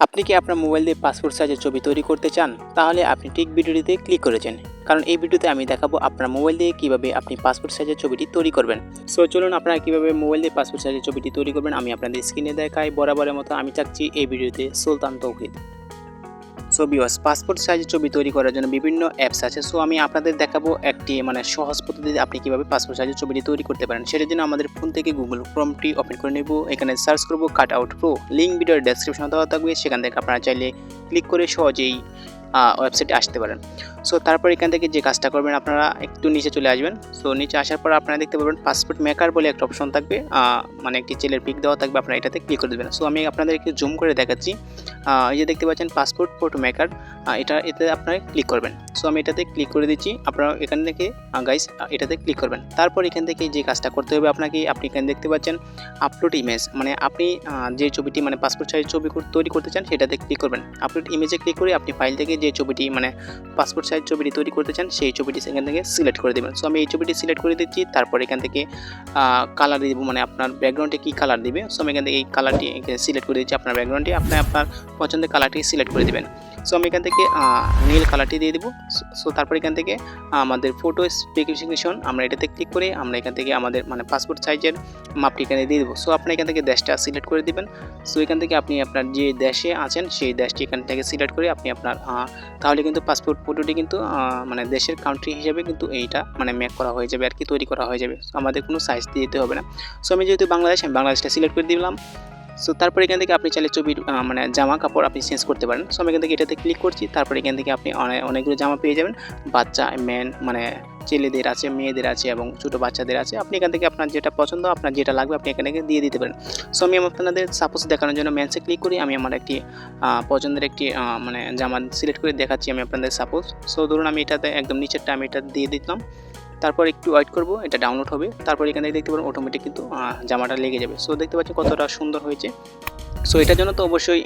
আপনি কি আপনার মোবাইল দিয়ে পাসপোর্ট সাইজের ছবি তৈরি করতে চান? তাহলে আপনি ঠিক ভিডিওটিতে ক্লিক করেছেন, কারণ এই ভিডিওতে আমি দেখাবো আপনার মোবাইল দিয়ে কিভাবে আপনি পাসপোর্ট সাইজের ছবিটি তৈরি করবেন। সো চলুন আপনারা কিভাবে মোবাইল দিয়ে পাসপোর্ট সাইজের ছবিটি তৈরি করবেন আমি আপনাদের স্ক্রিনে দেখাই। বরাবরের মতো আমি চাচ্ছি এই ভিডিওতে সুলতান তৌহিদ। সো ভিউয়ার্স, পাসপোর্ট সাইজের ছবি তৈরি করার জন্য বিভিন্ন অ্যাপস আছে। সো আমি আপনাদের দেখাবো একটি সহজ পদ্ধতিতে আপনি কিভাবে পাসপোর্ট সাইজের ছবিটি তৈরি করতে পারেন। সেটার জন্য আমাদের ফোন থেকে গুগল ক্রোমটি ওপেন করে নেব। এখানে সার্চ করব কাট আউট প্রো, লিঙ্ক ভিডিওর ডেসক্রিপশনে দেওয়া থাকবে, সেখান থেকে আপনারা চাইলে ক্লিক করে সহজেই ওয়েবসাইটে আসতে পারেন। সো তারপর এখান থেকে যে কাজটা করবেন, আপনারা একটু নিচে চলে আসবেন। সো নিচে আসার পর আপনারা দেখতে পাবেন পাসপোর্ট মেকার বলে একটা অপশন থাকবে, একটি ছেলের পিক দেওয়া থাকবে, আপনারা এটাতে ক্লিক করে দেবেন। সো আমি আপনাদেরকে জুম করে দেখাচ্ছি। এই যে দেখতে পাচ্ছেন পাসপোর্ট ফটো মেকার, এতে আপনারা ক্লিক করবেন। সো আমি এটাতে ক্লিক করে দিচ্ছি, আপনারা এখান থেকে গাইস এটাতে ক্লিক করবেন। তারপর এখান থেকে যে কাজটা করতে হবে আপনাকে, আপনি এখানে দেখতে পাচ্ছেন আপলোড ইমেজ, আপনি যে ছবিটি পাসপোর্ট সাইজ ছবি তৈরি করতে চান সেটাতে ক্লিক করবেন। আপলোড ইমেজে ক্লিক করে আপনি ফাইল থেকে যে ছবিটি পাসপোর্ট সাইজ ছবিটি তৈরি করতে চান সেই ছবিটি এখান থেকে সিলেক্ট করে দেবেন। সো আমি এই ছবিটি সিলেক্ট করে দিচ্ছি। তারপর এখান থেকে কালার দিব, আপনার ব্যাকগ্রাউন্ডে কী কালার দিবে। সো আমি এখান থেকে এই কালারটি সিলেক্ট করে দিচ্ছি। আপনার ব্যাকগ্রাউন্ডে আপনি আপনার পছন্দের কালারটি সিলেক্ট করে দেবেন। সো আমি এখান থেকে নীল কালারটি দিয়ে দেবো। সো তারপর এখান থেকে আমাদের ফটো স্পেসিফিকেশন আমরা এটাতে ক্লিক করে আমরা এখান থেকে আমাদের পাসপোর্ট সাইজের মাপটি এখানে দিয়ে দেবো। সো আপনি এখান থেকে দেশটা সিলেক্ট করে দেবেন। সো এখান থেকে আপনি আপনার যে দেশে আছেন সেই দেশটি এখান থেকে সিলেক্ট করে আপনি আপনার তাহলে কিন্তু পাসপোর্ট ফটোটি কিন্তু দেশের কান্ট্রি হিসেবে কিন্তু এইটা মেক করা হয়ে যাবে আর কি, তৈরি করা হয়ে যাবে। আমাদের কোনো সাইজ দিতে হবে না। সো আমি যেহেতু বাংলাদেশ, আমি বাংলাদেশটা সিলেক্ট করে দিলাম। সো তারপর এখান থেকে আপনি চাইলে ছবির জামা কাপড় আপনি চেঞ্জ করতে পারেন। সো আমি এখান থেকে এটাতে ক্লিক করছি। তারপর এখান থেকে আপনি অনেকগুলো জামা পেয়ে যাবেন। বাচ্চা, ম্যান, ছেলেদের আছে, মেয়েদের আছে এবং ছোটো বাচ্চাদের আছে। আপনি এখান থেকে আপনার যেটা পছন্দ, আপনার যেটা লাগবে আপনি এখানে দিয়ে দিতে পারেন। সো আমি আপনাদের সাপোজ দেখানোর জন্য মেন্সে ক্লিক করি। আমি আমার একটি পছন্দের একটি জামা সিলেক্ট করে দেখাচ্ছি আমি আপনাদের সাপোজ। সো ধরুন আমি এটাতে একদম নিচেরটা আমি এটা দিয়ে দিলাম। তারপর একটু ওয়েট করব, এটা ডাউনলোড হবে। তারপর এখান থেকে দেখতে পারেন অটোমেটিক কিন্তু জামাটা লেগে যাবে। সো দেখতে পাচ্ছেন কতটা সুন্দর হয়েছে। সো এটার জন্য তো অবশ্যই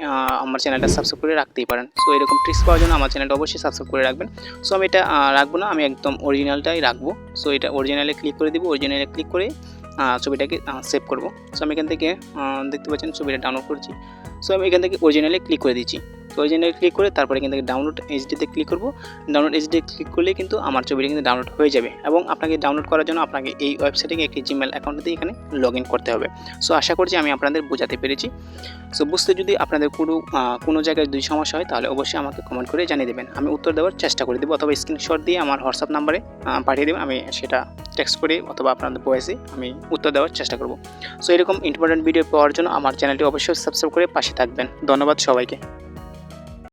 আমার চ্যানেলটা সাবস্ক্রাইব করে রাখতেই পারেন। সো এরকম ট্রিক্স পাওয়ার জন্য আমার চ্যানেলটা অবশ্যই সাবস্ক্রাইব করে রাখবেন। সো আমি এটা রাখবো না, আমি একদম অরিজিনালটাই রাখবো। সো এটা অরিজিনালে ক্লিক করে দিব। অরিজিনালে ক্লিক করে ছবিটাকে সেভ করব। সো আমি এখান থেকে দেখতে পাচ্ছেন ছবিটা ডাউনলোড করছি। সো আমি এখান থেকে অরিজিনালে ক্লিক করে দিচ্ছি। তো অরিজিনালে ক্লিক করে তারপরে এখান থেকে ডাউনলোড এইচডিতে ক্লিক করব। ডাউনলোড এইচডি ক্লিক করলে কিন্তু আমার ছবিটা কিন্তু ডাউনলোড হয়ে যাবে। এবং আপনাকে ডাউনলোড করার জন্য আপনাকে এই ওয়েবসাইটে একটি জিমেল অ্যাকাউন্ট দিয়ে এখানে লগ ইন করতে হবে। সো আশা করছি আমি আপনাদের বোঝাতে পেরেছি। সো বুঝতে যদি আপনাদের কোনো জায়গায় যদি সমস্যা হয় তাহলে অবশ্যই আমাকে কমেন্ট করে জানিয়ে দেবেন। আমি উত্তর দেওয়ার চেষ্টা করে দেবো, অথবা স্ক্রিনশট দিয়ে আমার হোয়াটসঅ্যাপ নাম্বারে পাঠিয়ে দেবেন। আমি সেটা টেক্সট করে অথবা আপনাদের ভয়েসে আমি উত্তর দেওয়ার চেষ্টা করব। সো এরকম ইম্পর্টেন্ট ভিডিও পাওয়ার জন্য আমার চ্যানেলটি অবশ্যই সাবস্ক্রাইব করে পাশে থাকবেন। ধন্যবাদ সবাইকে।